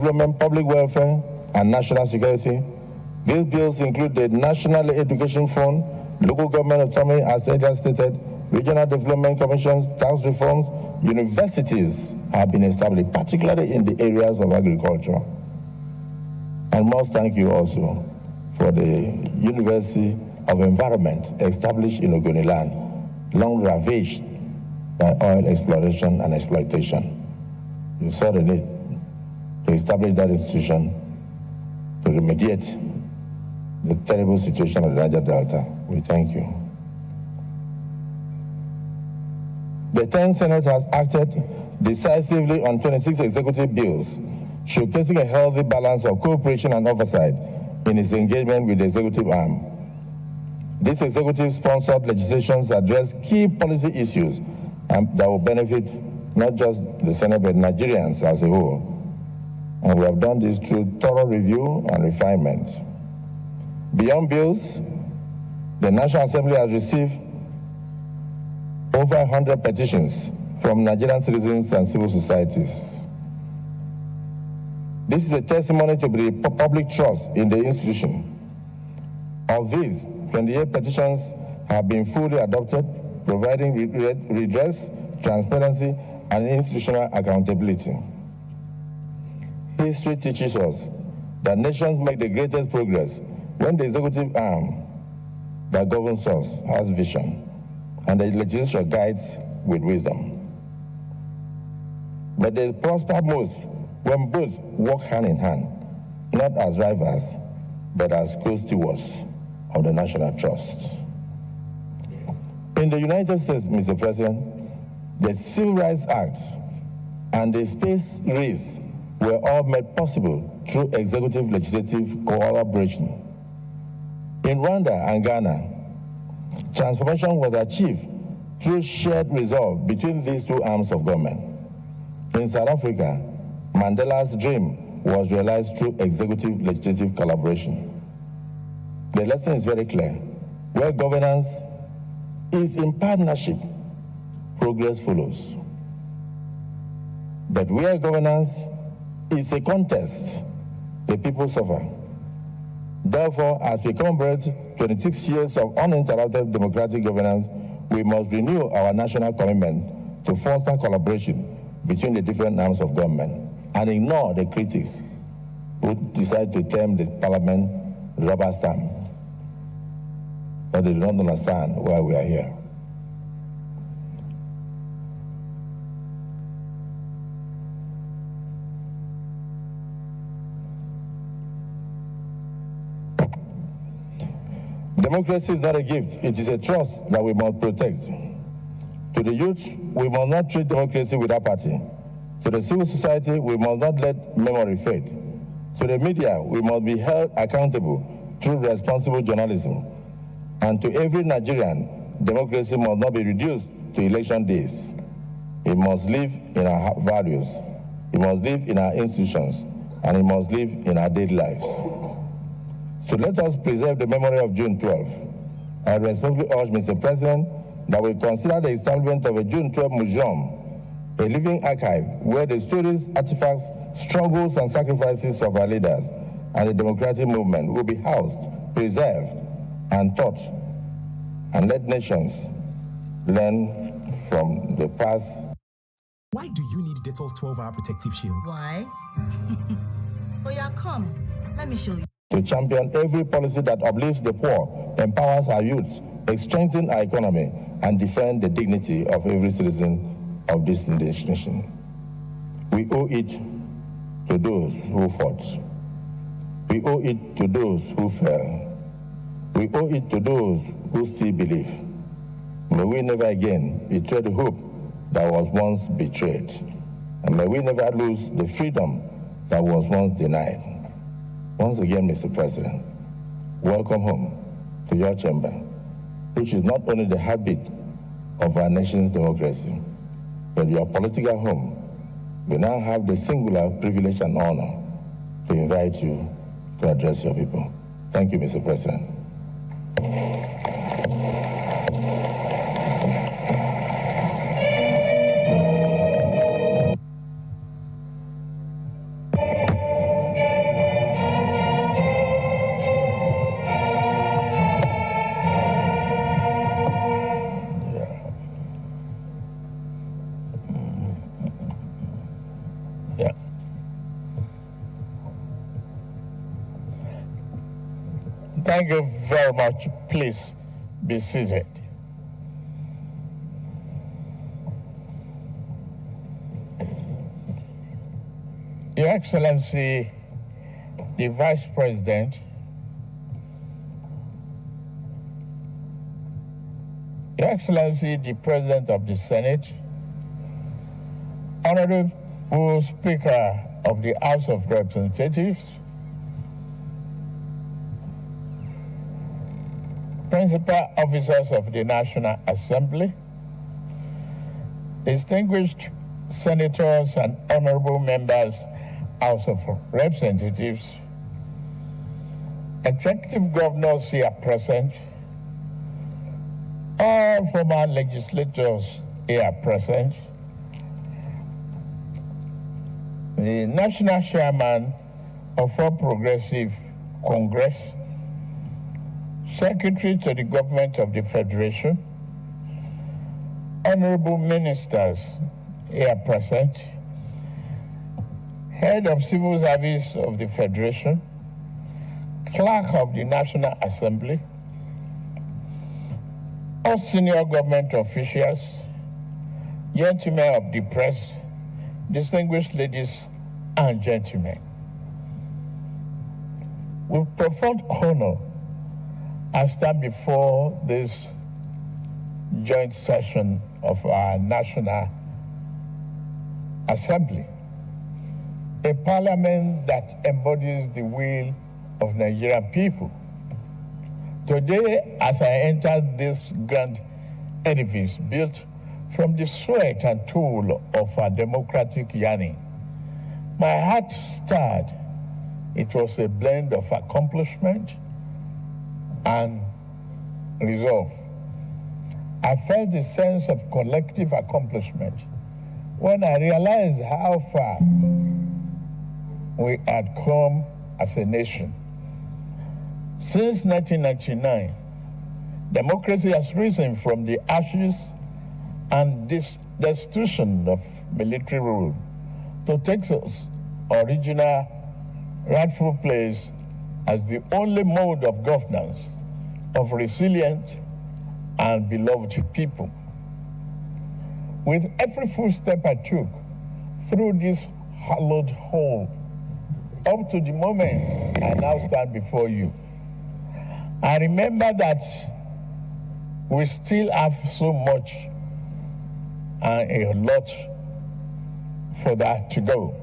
development, public welfare, and national security. These bills include the National Education Fund, local government autonomy, as earlier stated, regional development commissions, tax reforms. Universities have been established, particularly in the areas of agriculture. And most thank you also for the University of Environment established in Ogoniland, long ravaged by oil exploration and exploitation. You saw the need to establish that institution to remediate the terrible situation of the Niger Delta. We thank you. The 10th Senate has acted decisively on 26 executive bills, showcasing a healthy balance of cooperation and oversight in its engagement with the executive arm. These executive-sponsored legislations address key policy issues that will benefit not just the Senate, but Nigerians as a whole. And we have done this through thorough review and refinement. Beyond bills, the National Assembly has received over 100 petitions from Nigerian citizens and civil societies. This is a testimony to the public trust in the institution. Of these, 28 petitions have been fully adopted, providing redress, transparency, and institutional accountability. History teaches us that nations make the greatest progress when the executive arm that governs us has vision and the legislature guides with wisdom. But they prosper most when both work hand in hand, not as rivals, but as co-stewards of the national trust. In the United States, Mr. President, the Civil Rights Act and the space race were all made possible through executive-legislative collaboration. In Rwanda and Ghana, transformation was achieved through shared resolve between these two arms of government. In South Africa, Mandela's dream was realized through executive-legislative collaboration. The lesson is very clear. Where governance is in partnership, progress follows. But where governance is a contest, the people suffer. Therefore, as we commemorate 26 years of uninterrupted democratic governance, we must renew our national commitment to foster collaboration between the different arms of government and ignore the critics who decide to term the parliament rubber stamp. But they do not understand why we are here. Democracy is not a gift, it is a trust that we must protect. To the youth, we must not treat democracy with apathy. To the civil society, we must not let memory fade. To the media, we must be held accountable through responsible journalism. And to every Nigerian, democracy must not be reduced to election days. It must live in our values, it must live in our institutions, and it must live in our daily lives. So let us preserve the memory of June 12. I respectfully urge Mr. President that we consider the establishment of a June 12 museum, a living archive where the stories, artifacts, struggles, and sacrifices of our leaders and the democratic movement will be housed, preserved, and taught, and let nations learn from the past. Why do you need Dettol's 12-hour protective shield? Why? Oh yeah, come. Let me show you. To champion every policy that uplifts the poor, empowers our youth, strengthens our economy, and defend the dignity of every citizen of this nation. We owe it to those who fought. We owe it to those who fell. We owe it to those who still believe. May we never again betray the hope that was once betrayed. And may we never lose the freedom that was once denied. Once again, Mr. President, welcome home to your chamber, which is not only the heartbeat of our nation's democracy, but your political home. We now have the singular privilege and honor to invite you to address your people. Thank you, Mr. President. Thank you very much. Please be seated. Your Excellency, the Vice President, Your Excellency, the President of the Senate, Honorable Speaker of the House of Representatives, Principal Officers of the National Assembly, distinguished senators and honorable members, House of Representatives, executive governors here present, all former legislators here present, the National Chairman of All Progressive Congress, Secretary to the Government of the Federation, honorable ministers here present, Head of Civil Service of the Federation, Clerk of the National Assembly, all senior government officials, gentlemen of the press, distinguished ladies and gentlemen. With profound honor, I stand before this joint session of our National Assembly, a parliament that embodies the will of Nigerian people. Today, as I enter this grand edifice built from the sweat and toil of our democratic yearning, my heart stirred. It was a blend of accomplishment and resolve. I felt a sense of collective accomplishment when I realized how far we had come as a nation. Since 1999, democracy has risen from the ashes and destitution of military rule to take its original rightful place as the only mode of governance of resilient and beloved people. With every footstep I took through this hallowed hall, up to the moment I now stand before you, I remember that we still have so much and a lot for that to go.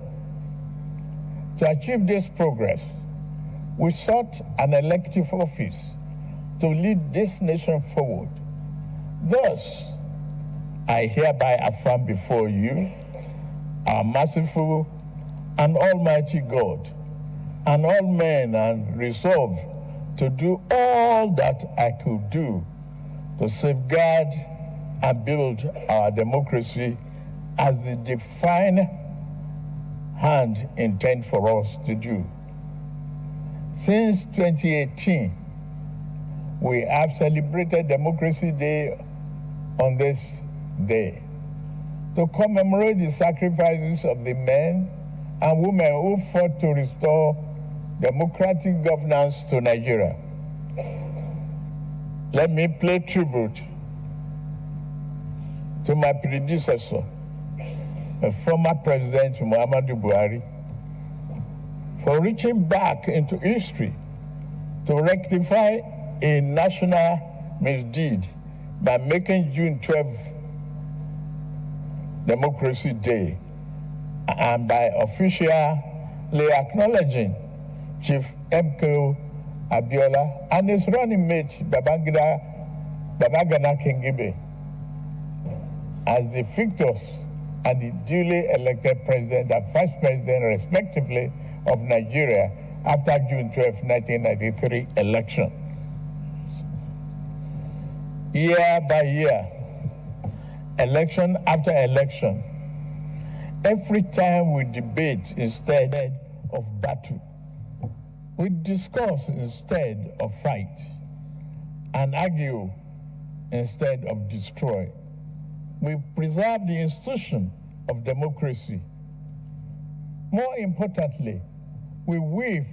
To achieve this progress, we sought an elective office to lead this nation forward. Thus, I hereby affirm before you, our merciful and almighty God, and all men, and resolve to do all that I could do to safeguard and build our democracy as the divine hand intended for us to do. Since 2018, we have celebrated Democracy Day on this day to commemorate the sacrifices of the men and women who fought to restore democratic governance to Nigeria. Let me pay tribute to my predecessor, the former President Muhammadu Buhari, for reaching back into history to rectify a national misdeed by making June 12th Democracy Day and by officially acknowledging Chief MKO Abiola and his running mate Babagana Kingibe as the victors and the duly elected president and vice president, respectively, of Nigeria after June 12, 1993 election. Year by year, election after election, every time we debate instead of battle, we discuss instead of fight, and argue instead of destroy. We preserve the institution of democracy. More importantly, we weave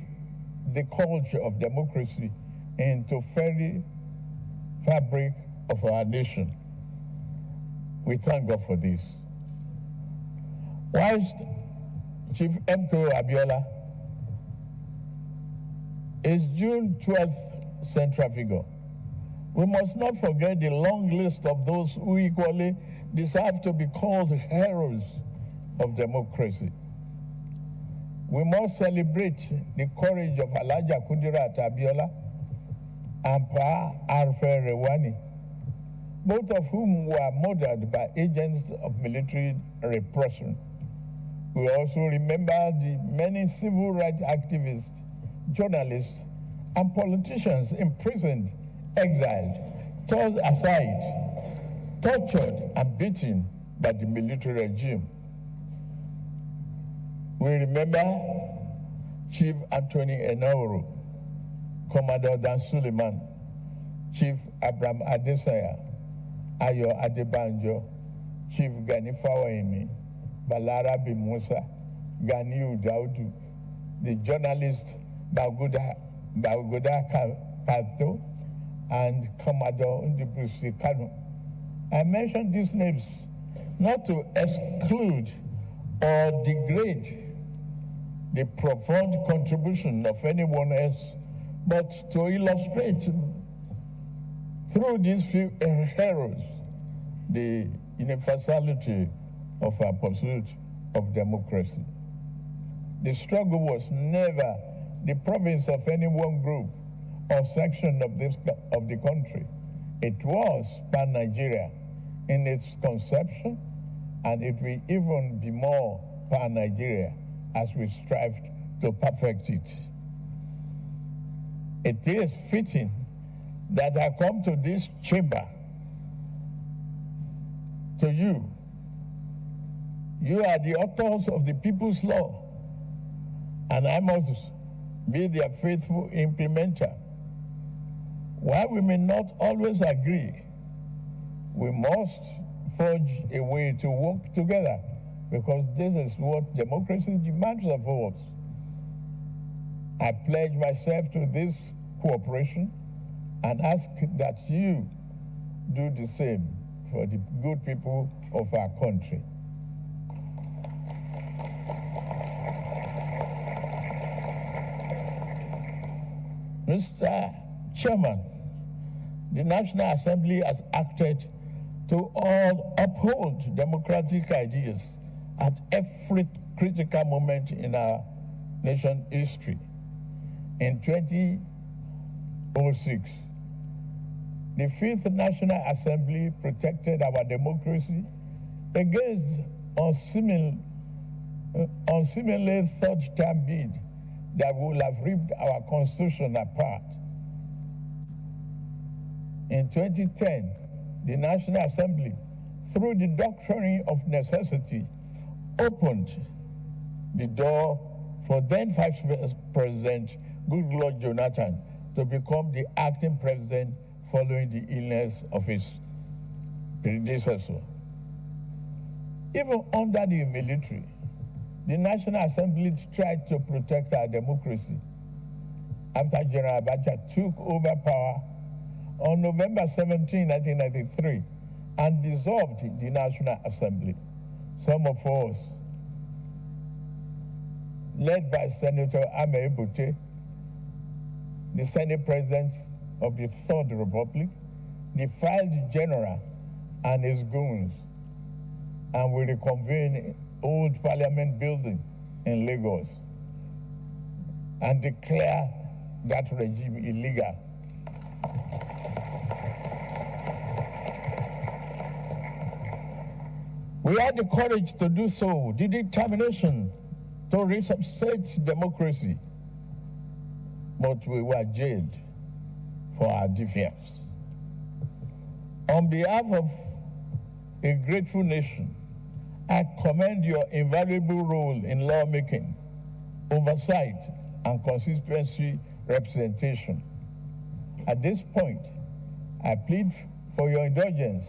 the culture of democracy into very fabric of our nation. We thank God for this. Whilst Chief MKO Abiola is June 12th central figure, we must not forget the long list of those who equally deserve to be called heroes of democracy. We must celebrate the courage of Alhaja Kudirat Abiola and Pa Arfe Rewani, both of whom were murdered by agents of military repression. We also remember the many civil rights activists, journalists, and politicians imprisoned, exiled, tossed aside, tortured, and beaten by the military regime. We remember Chief Anthony Enoro, Commodore Dan Suleiman, Chief Abraham Adesanya, Ayo Adebanjo, Chief Gani Fawahimi, Balarabe Musa, Ganiu Daudu, the journalist Baguda Kato, and Commodore Ndibusi Kanu. I mention these names not to exclude or degrade the profound contribution of anyone else, but to illustrate through these few heroes the universality of our pursuit of democracy. The struggle was never the province of any one group or section of the country. It was pan-Nigeria in its conception, and it will even be more pan-Nigeria as we strive to perfect it. It is fitting that I come to this chamber to you. You are the authors of the people's law, and I must be their faithful implementer. While we may not always agree, we must forge a way to work together, because this is what democracy demands of us. I pledge myself to this cooperation and ask that you do the same for the good people of our country. Mr. Chairman, the National Assembly has acted to uphold democratic ideas at every critical moment in our nation's history. In 2006, the Fifth National Assembly protected our democracy against unseemly third-term bid that would have ripped our Constitution apart. In 2010, the National Assembly, through the doctrine of necessity, opened the door for then Vice President Goodluck Jonathan to become the acting president following the illness of his predecessor. Even under the military, the National Assembly tried to protect our democracy. After General Abacha took over power on November 17, 1993, and dissolved the National Assembly, some of us, led by Senator Ame Ebute, the Senate President of the Third Republic, defied the General and his goons, and we reconvened Old Parliament Building in Lagos and declare that regime illegal. We had the courage to do so, the determination to reinstate democracy, but we were jailed for our defiance. On behalf of a grateful nation, I commend your invaluable role in lawmaking, oversight, and constituency representation. At this point, I plead for your indulgence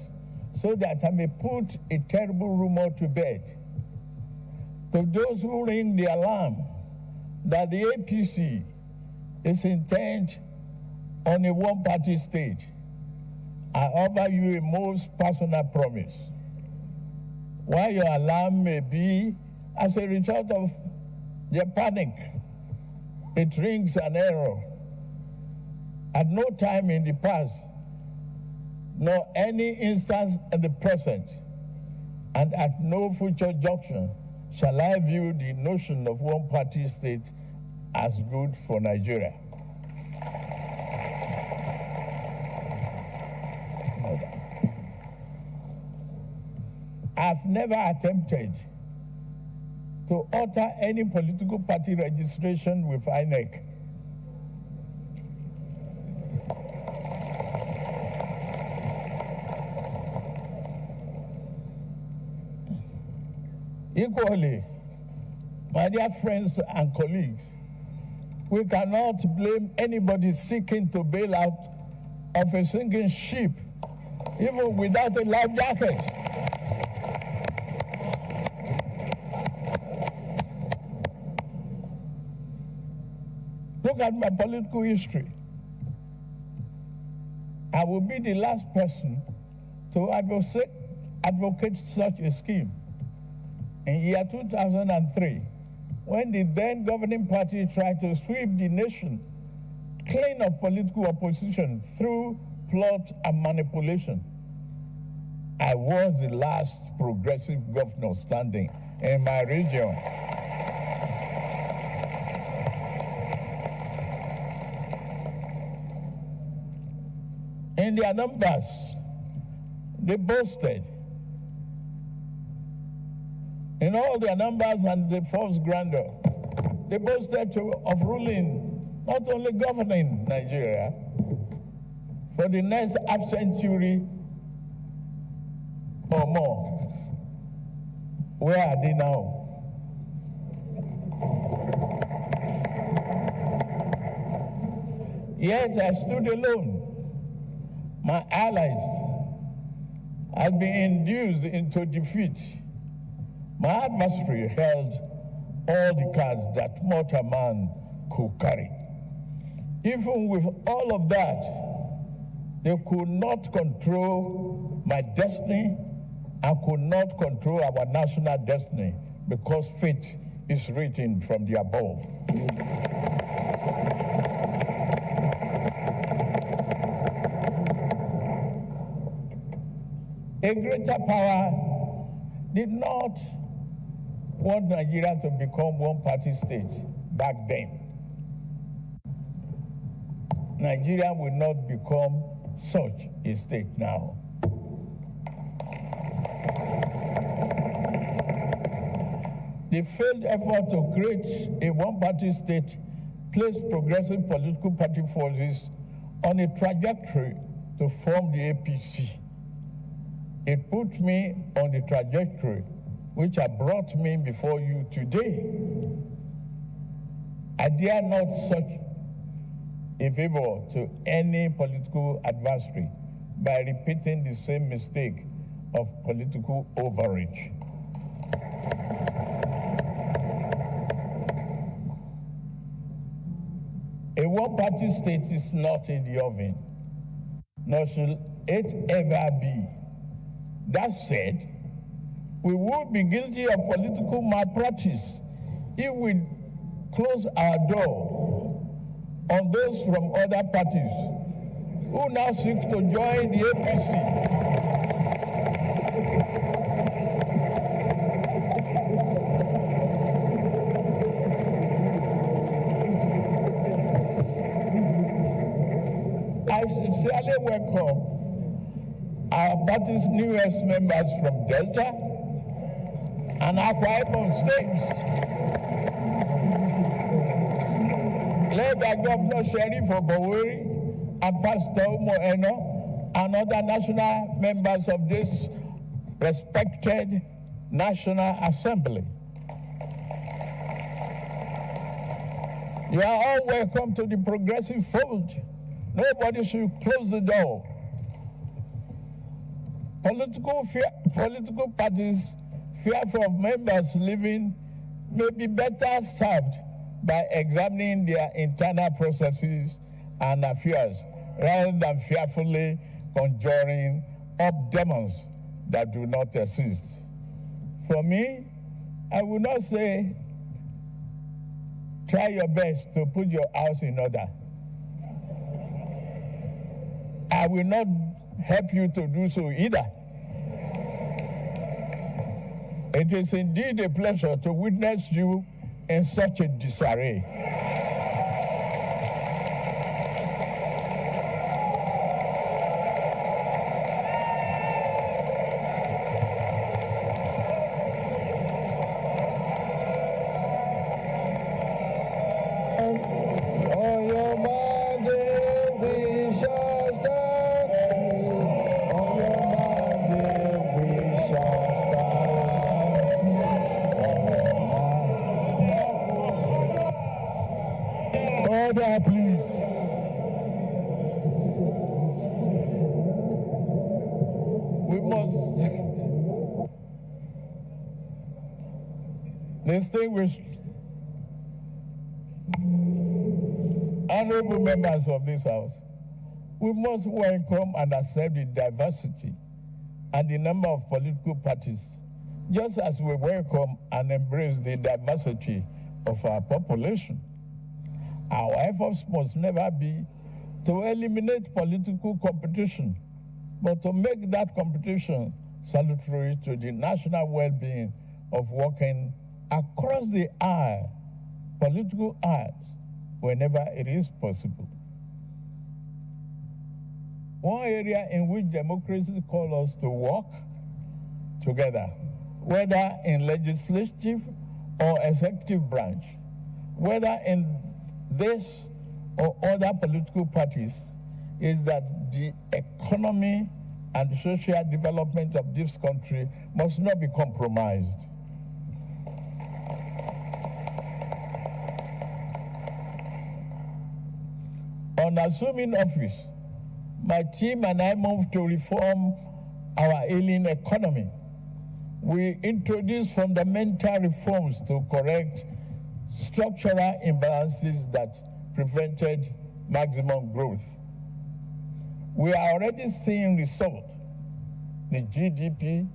so that I may put a terrible rumor to bed. To those who ring the alarm that the APC is intent on a one-party state, I offer you a most personal promise. While your alarm may be as a result of their panic, it rings an error. At no time in the past, nor any instance in the present, and at no future junction, shall I view the notion of one-party state as good for Nigeria. I've never attempted to alter any political party registration with INEC. Equally, my dear friends and colleagues, we cannot blame anybody seeking to bail out of a sinking ship, even without a life jacket. Look at my political history. I will be the last person to advocate such a scheme. In year 2003, when the then governing party tried to sweep the nation clean of political opposition through plot and manipulation, I was the last progressive governor standing in my region. In their numbers, they boasted. In all their numbers and the false grandeur, they boasted of ruling, not only governing Nigeria, for the next half century or more. Where are they now? Yet I stood alone. My allies had been induced into defeat. My adversary held all the cards that mortal man could carry. Even with all of that, they could not control my destiny and could not control our national destiny, because fate is written from the above. A greater power did not want Nigeria to become one-party state back then. Nigeria will not become such a state now. The failed effort to create a one-party state placed progressive political party forces on a trajectory to form the APC. It put me on the trajectory which has brought me before you today. I dare not search a favor to any political adversary by repeating the same mistake of political overreach. A one-party state is not in the oven, nor shall it ever be. That said, we would be guilty of political malpractice if we close our door on those from other parties who now seek to join the APC. I sincerely welcome our party's newest members from Delta and Akwa Ibom states, led by Governor Sheriff Oboweri and Pastor Umo and other national members of this respected National Assembly. You are all welcome to the progressive fold. Nobody should close the door. Political parties fearful of members leaving may be better served by examining their internal processes and affairs rather than fearfully conjuring up demons that do not exist. For me, I would not say try your best to put your house in order. I will not help you to do so either. It is indeed a pleasure to witness you in such a disarray. On your Monday we shall start. On your Monday we shall start. Order, please. We must distinguish honorable members of this House. We must welcome and accept the diversity and the number of political parties, just as we welcome and embrace the diversity of our population. Our efforts must never be to eliminate political competition, but to make that competition salutary to the national well-being of working across the aisle, political aisles, whenever it is possible. One area in which democracy calls us to work together, whether in legislative or executive branch, whether in this or other political parties, is that the economy and social development of this country must not be compromised. On assuming office, my team and I moved to reform our ailing economy. We introduced fundamental reforms to correct structural imbalances that prevented maximum growth. We are already seeing results. The GDP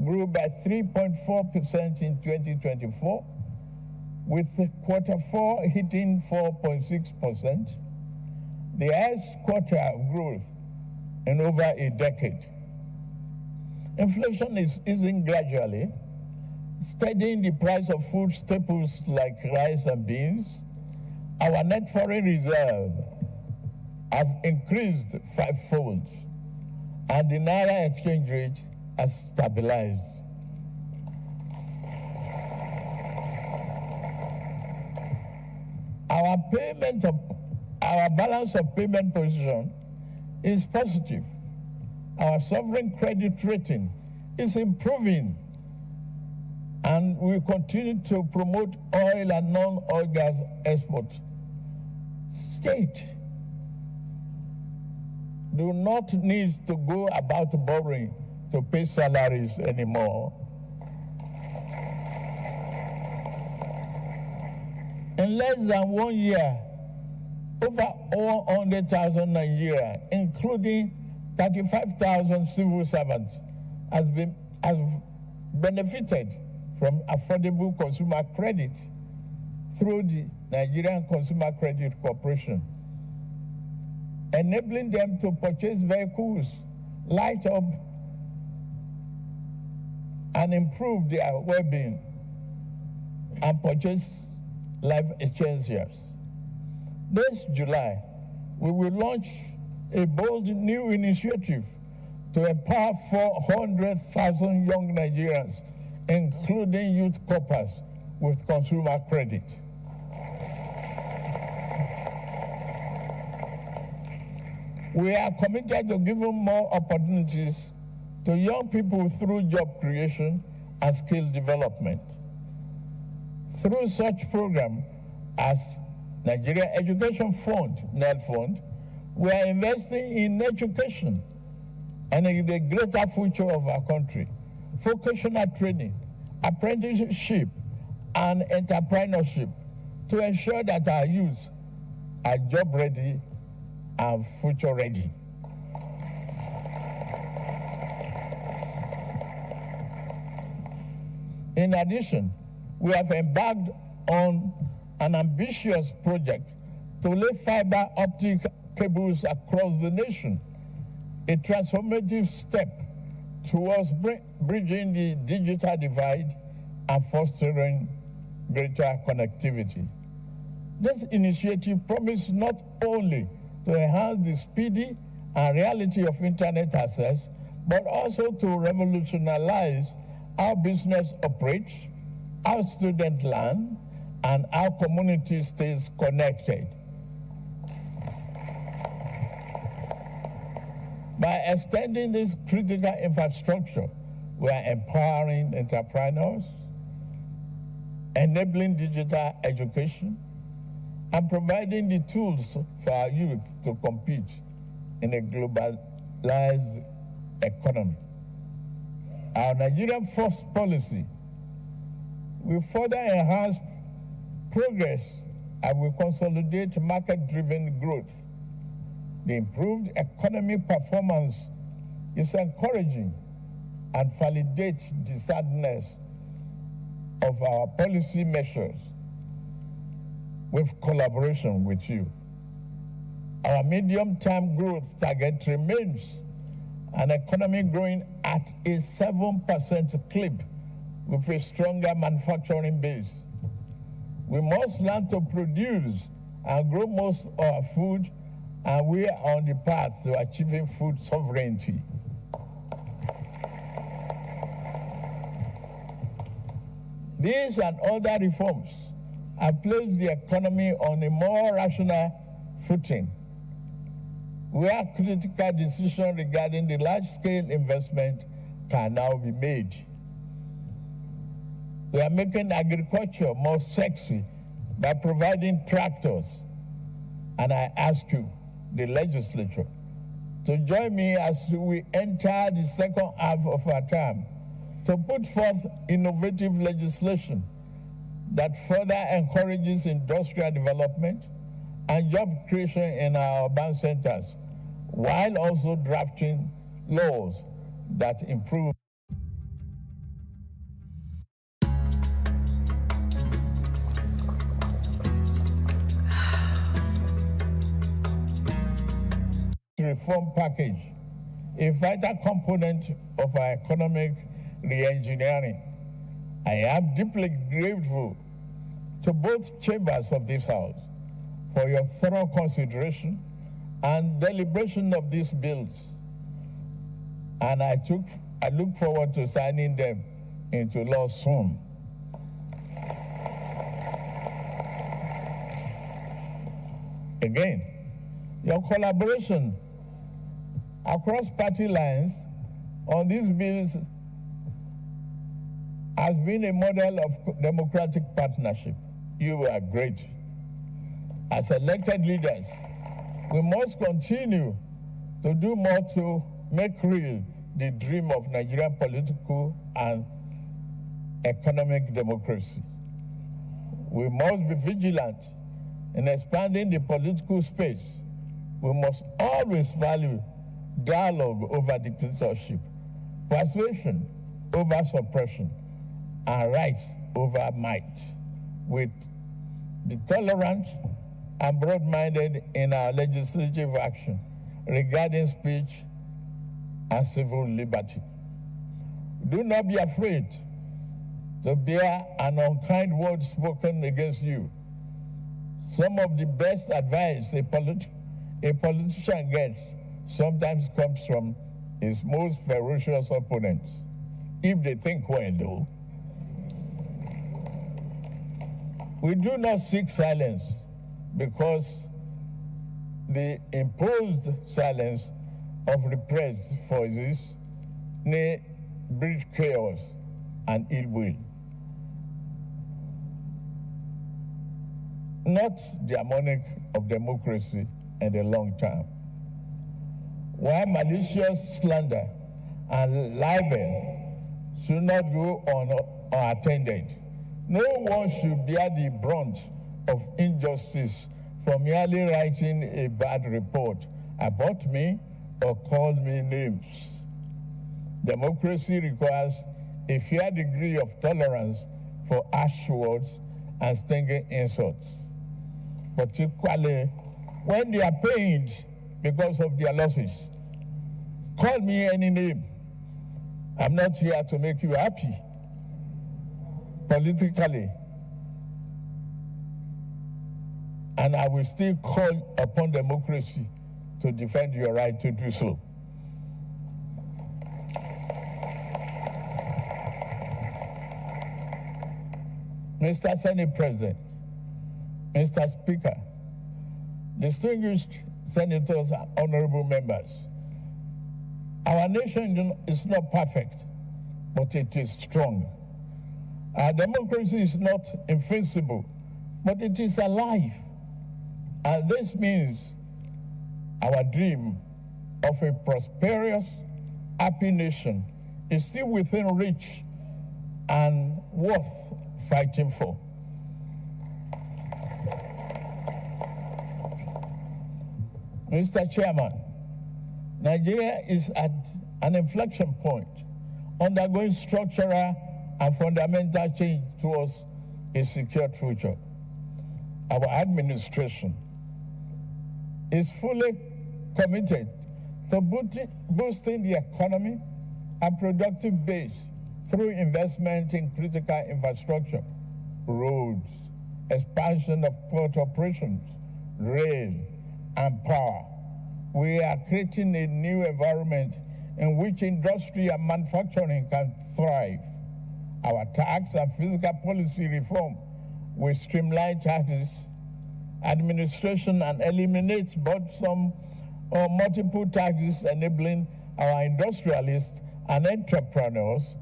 grew by 3.4% in 2024, with Q4 hitting 4.6%, the highest quarter of growth in over a decade. Inflation is easing gradually, steadying the price of food staples like rice and beans. Our net foreign reserve have increased fivefold, and the Naira exchange rate has stabilized. Our balance of payment position is positive. Our sovereign credit rating is improving, and we continue to promote oil and non-oil gas exports. State do not need to go about borrowing to pay salaries anymore. In less than 1 year, over 100,000 Nigerians, including 35,000 civil servants, have benefited from affordable consumer credit through the Nigerian Consumer Credit Corporation, enabling them to purchase vehicles, light up, and improve their well-being, and purchase life essentials. This July, we will launch a bold new initiative to empower 400,000 young Nigerians, including youth corpers, with consumer credit. We are committed to giving more opportunities to young people through job creation and skill development. Through such programs as Nigeria Education Fund, NEL Fund, we are investing in education and in the greater future of our country. Vocational training, apprenticeship, and entrepreneurship to ensure that our youth are job ready and future ready. In addition, we have embarked on an ambitious project to lay fiber optic cables across the nation, a transformative step towards bridging the digital divide and fostering greater connectivity. This initiative promises not only to enhance the speedy and reality of internet access, but also to revolutionize how business operates, how students learn, and how community stays connected. By extending this critical infrastructure, we are empowering entrepreneurs, enabling digital education, and providing the tools for our youth to compete in a globalized economy. Our Nigerian First policy will further enhance progress and will consolidate market-driven growth. The improved economic performance is encouraging and validates the soundness of our policy measures with collaboration with you. Our medium-term growth target remains an economy growing at a 7% clip with a stronger manufacturing base. We must learn to produce and grow most of our food, and we are on the path to achieving food sovereignty. These and other reforms have placed the economy on a more rational footing, where critical decisions regarding the large-scale investment can now be made. We are making agriculture more sexy by providing tractors, and I ask you, the legislature, to join me as we enter the second half of our term to put forth innovative legislation that further encourages industrial development and job creation in our urban centers, while also drafting laws that improve reform package, a vital component of our economic re-engineering. I am deeply grateful to both chambers of this House for your thorough consideration and deliberation of these bills, and I look forward to signing them into law soon. Again, your collaboration across party lines on these bills has been a model of democratic partnership. You are great. As elected leaders, we must continue to do more to make real the dream of Nigerian political and economic democracy. We must be vigilant in expanding the political space. We must always value dialogue over dictatorship, persuasion over suppression, and rights over might, with the tolerant and broad-minded in our legislative action regarding speech and civil liberty. Do not be afraid to bear an unkind word spoken against you. Some of the best advice a politician gets sometimes comes from his most ferocious opponents, if they think well, though. We do not seek silence because the imposed silence of repressed voices may breed chaos and ill will. Not the harmonic of democracy in the long term. While malicious slander and libel should not go unattended, no one should bear the brunt of injustice for merely writing a bad report about me or called me names. Democracy requires a fair degree of tolerance for harsh words and stinging insults, particularly when they are pained because of their losses. Call me any name. I'm not here to make you happy politically. And I will still call upon democracy to defend your right to do so. Mr. Senate President, Mr. Speaker, distinguished senators and honorable members, our nation is not perfect, but it is strong. Our democracy is not invincible, but it is alive. And this means our dream of a prosperous, happy nation is still within reach and worth fighting for. Mr. Chairman, Nigeria is at an inflection point, undergoing structural and fundamental change towards a secured future. Our administration is fully committed to boosting the economy and productive base through investment in critical infrastructure, roads, expansion of port operations, rail, and power. We are creating a new environment in which industry and manufacturing can thrive. Our tax and fiscal policy reform will streamline taxes, administration, and eliminate burdensome or multiple taxes, enabling our industrialists and entrepreneurs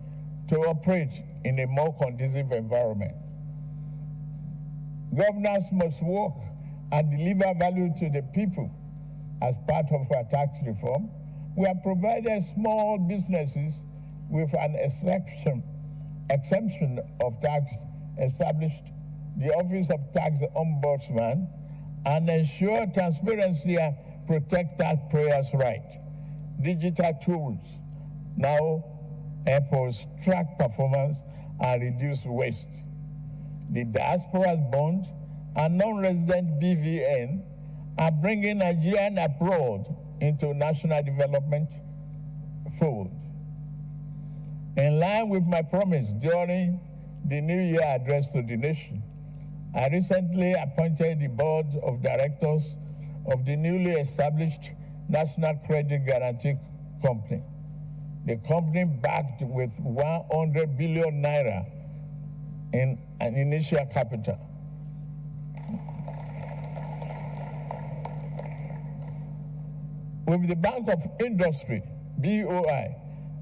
to operate in a more conducive environment. Governors must work and deliver value to the people. As part of our tax reform, we have provided small businesses with an exemption of tax, established the Office of Tax Ombudsman, and ensure transparency and protect taxpayers' rights. Digital tools now help us track performance and reduce waste. The diaspora's bond and non-resident BVN are bringing Nigerian abroad into national development fold. In line with my promise during the New Year address to the nation, I recently appointed the board of directors of the newly established National Credit Guarantee Company. The company, backed with 100 billion naira in an initial capital. With the Bank of Industry, BOI,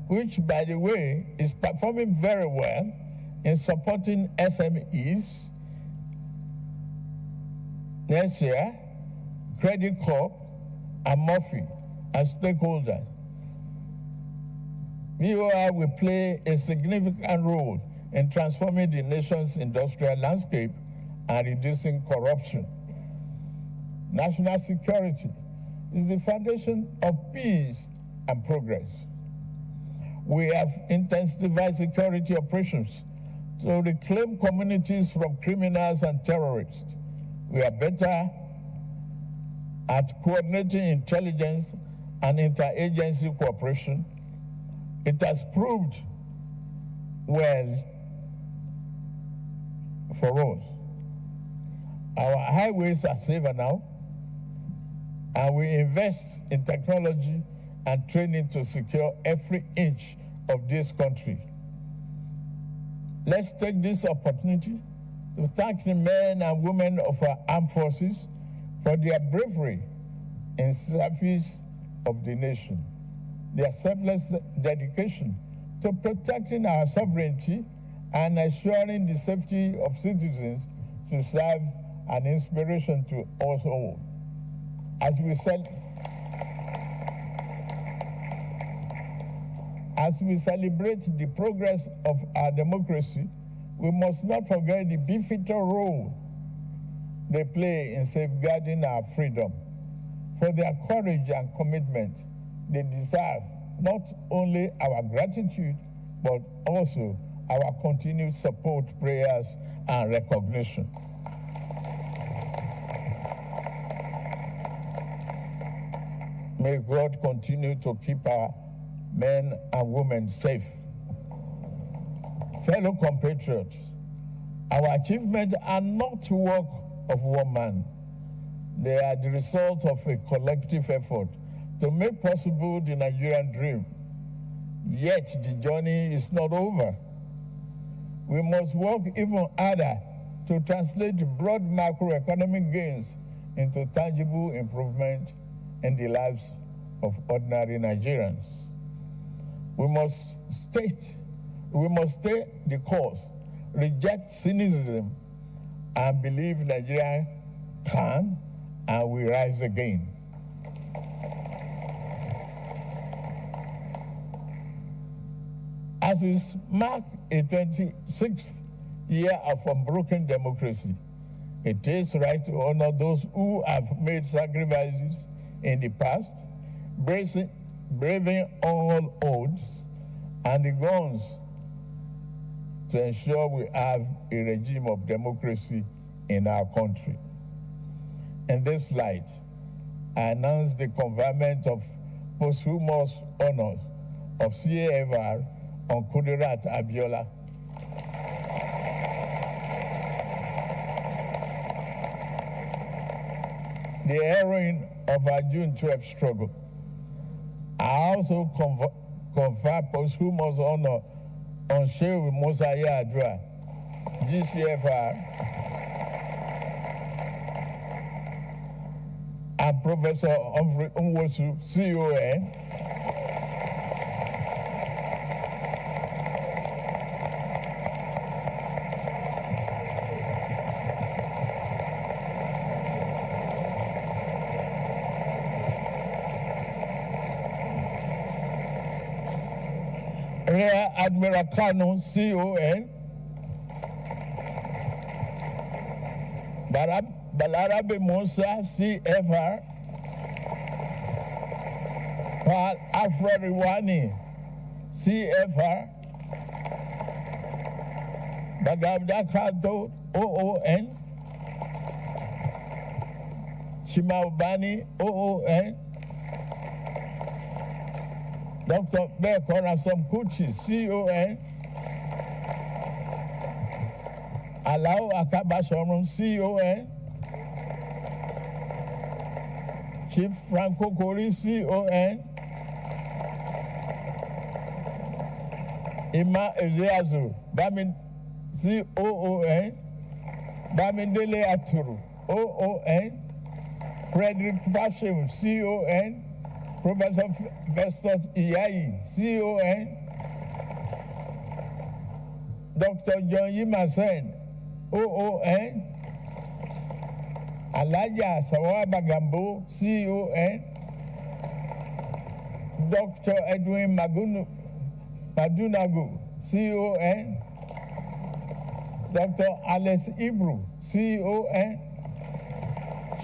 which, by the way, is performing very well in supporting SMEs. Next year, Credit Corp and Murphy as stakeholders. BOI will play a significant role in transforming the nation's industrial landscape and reducing corruption. National security is the foundation of peace and progress. We have intensified security operations to reclaim communities from criminals and terrorists. We are better at coordinating intelligence and interagency cooperation. It has proved well for us. Our highways are safer now, and we invest in technology and training to secure every inch of this country. Let's take this opportunity to thank the men and women of our armed forces for their bravery in service of the nation, their selfless dedication to protecting our sovereignty and ensuring the safety of citizens to serve an inspiration to us all. As we celebrate the progress of our democracy, we must not forget the pivotal role they play in safeguarding our freedom. For their courage and commitment, they deserve not only our gratitude, but also our continued support, prayers, and recognition. May God continue to keep our men and women safe. Fellow compatriots, our achievements are not the work of one man. They are the result of a collective effort to make possible the Nigerian dream. Yet the journey is not over. We must work even harder to translate broad macroeconomic gains into tangible improvement in the lives of ordinary Nigerians. We must stay the course, reject cynicism, and believe Nigeria can and will rise again. As we mark a 26th year of unbroken democracy, it is right to honor those who have made sacrifices in the past, braving all odds and the guns to ensure we have a regime of democracy in our country. In this light, I announce the conferment of posthumous honors of CAFR on Kudirat Abiola. The heroine of our June 12th struggle. I also confer posthumous honor on Sheikh Musa Yar'Adua, GCFR, and Professor Humphrey Nwosu, CON, Rear Admiral Kanu, CON, Balarabe Musa, CFR, Paul Afro Riwani, CFR, Bagabda Kato, OON, Chimaubani, OON, Dr. Beko Rasom Kuchi, CON, Alao Akabashorum, CON, Chief Franco Kori, CON, Ima Ezeazu, Bamin, COON, Bamindele Aturu, OON, Frederick Fashim, CON, Professor Festus Iyayi, CON, Dr. John Yimasen, OON, Alaja Sawaba Gambo, CON, Dr. Edwin Madunagu, CON, Dr. Alex Ibru, CON,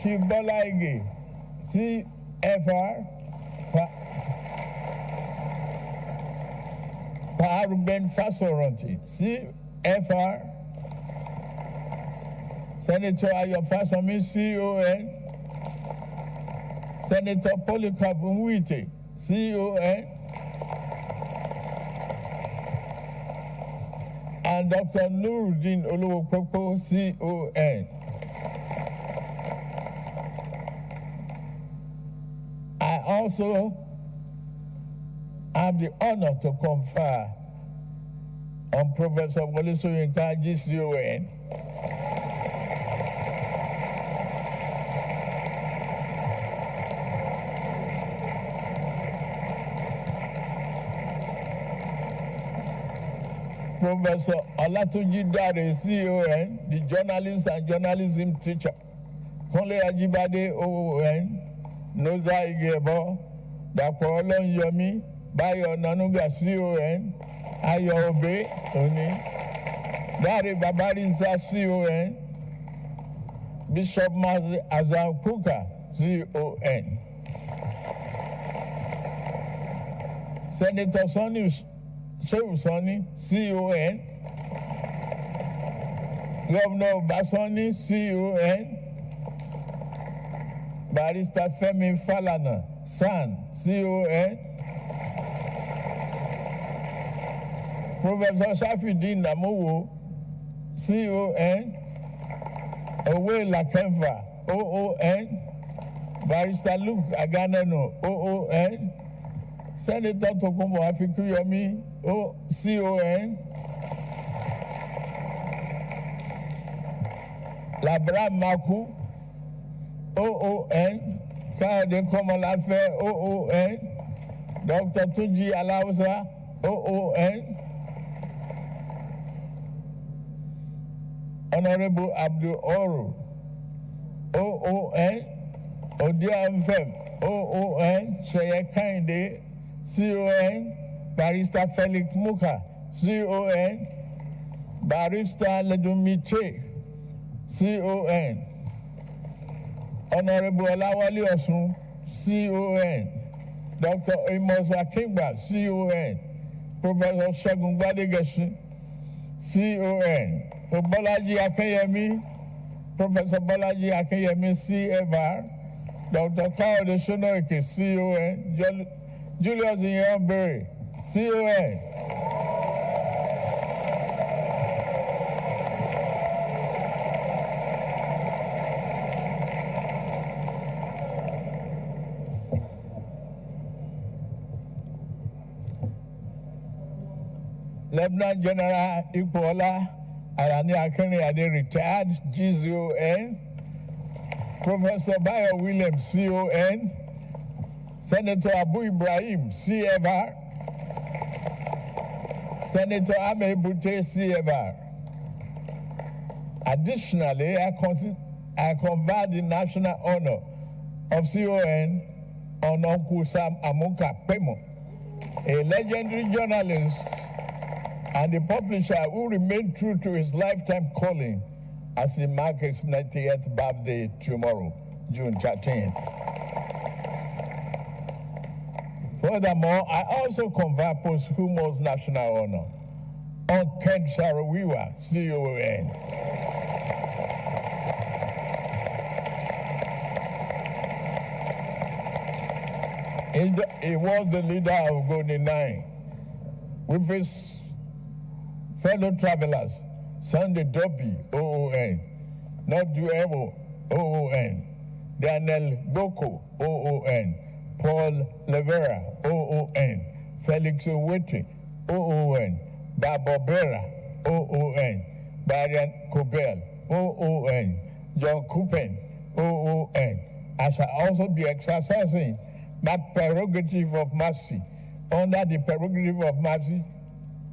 Shibola Ige, CFR, Paruben Fasoronti, CFR, Senator Ayofasami, CON, Senator Polycarp Nwite, CON, and Dr. Nuruddin Oluwokoko, CON. I also have the honor to confer on Professor Wole Soyinka, GCON, Professor Olatunji Dare, CON, the journalist and journalism teacher, Kunle Ajibade, OON, Noza Igebo, Dr. Olonyomi, Bayo Nanuga, CON, Ayo Obe, Oni, Dare Babarinsa, CON, Bishop Mazi Azankuka, CON. Senator Sonny Shehu Sonny, CON. Governor Basoni, CON. Barrister Femi Falana, SAN, CON. Professor Shafidin Namowo, CON. Owe Lakemfa, OON. Barrister Luke Aganeno, OON. Senator Tokumbo Afikuyomi, CON. Labram Maku, OON. Kade Komolafe, OON. Dr. Tuji Alausa, OON. Honorable Abdul Oru, OON. Odia Mfem, OON. Sheye Kinde, CON. Barrister Felix Muka, CON. Barrister Ledumite, CON. Honorable Olawale Osun, CON. Dr. Amos Akingba, CON. Professor Segun Gbadegesin, CON. Bolaji Akeyemi, Professor Bolaji Akeyemi, CFR. Dr. Kayode Sonoike, CON. Julius Nyambere, CON. Lieutenant General Ipola Arani Akinriyade, retired, GZON. Professor Bayo Williams, CON. Senator Abu Ibrahim, CFR. Senator Ame Bute, CFR. Additionally, I confer the national honor of CON on Uncle Sam Amuka Pemo, a legendary journalist and a publisher who remained true to his lifetime calling as he marks his 90th birthday tomorrow, June 13th. Furthermore, I also confer posthumous national honor on Ken Saro-Wiwa, CON. He was the leader of Goni 9 with his fellow travelers, Sunday Dobby, OON, Noduebo, OON, Daniel Boko, OON, Paul Levera, OON, Felix Owetri, OON, Barbara, OON, Barian Kobel, OON, John Kupen, OON. I shall also be exercising my prerogative of mercy under the prerogative of mercy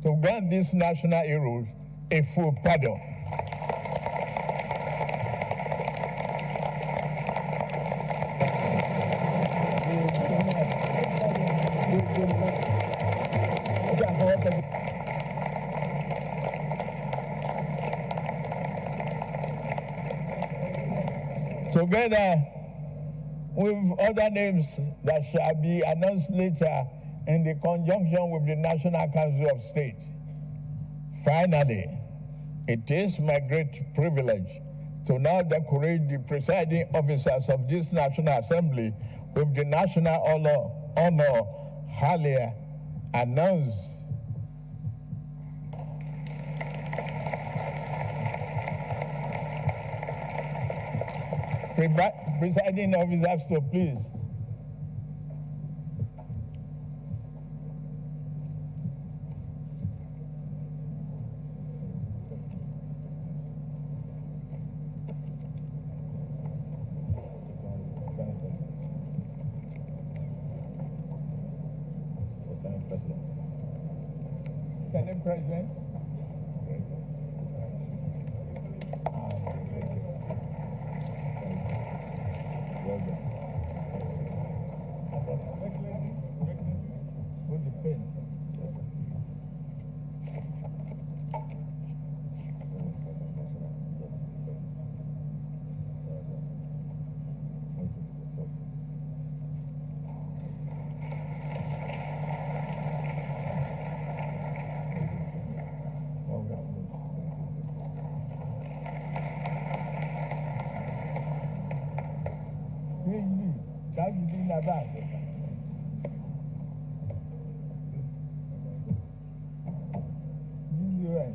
to grant these national heroes a full pardon. Together with other names that shall be announced later in the conjunction with the National Council of State. Finally, it is my great privilege to now decorate the presiding officers of this National Assembly with the national honor earlier announced. Presiding officers, so please. Senate President. With the pen. Yes, sir. PhD. That's the thing about it. This is right.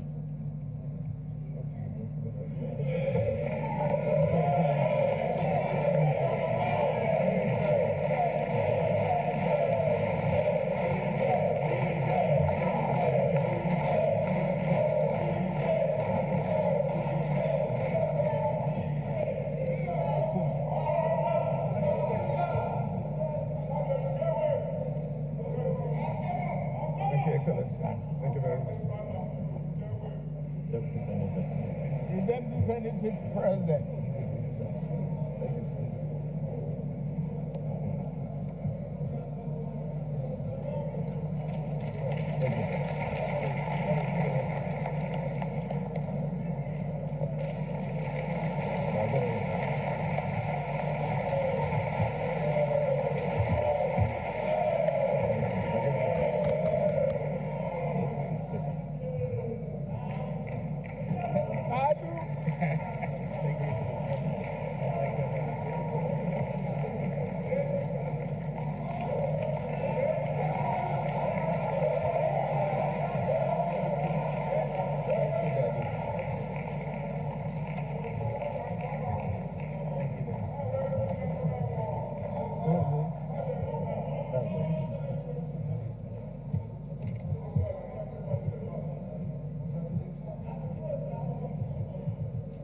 Thank you very much. Deputy Senate President. The Deputy Senate President. Thank you, sir.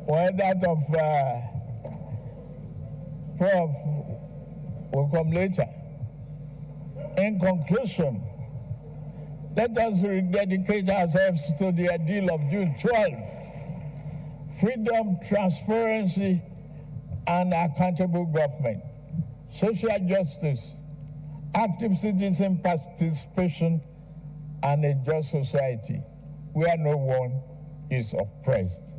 Well, that of Prof will come later. In conclusion, let us rededicate ourselves to the ideal of June 12. Freedom, transparency, and accountable government. Social justice, active citizen participation, and a just society where no one is oppressed.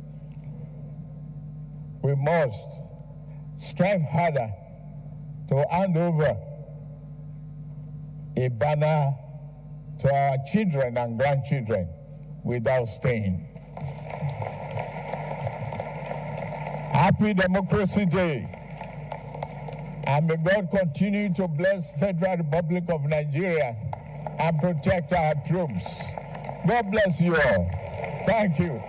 We must strive harder to hand over a banner to our children and grandchildren without stain. Happy Democracy Day, and may God continue to bless Federal Republic of Nigeria and protect our troops. God bless you all. Thank you.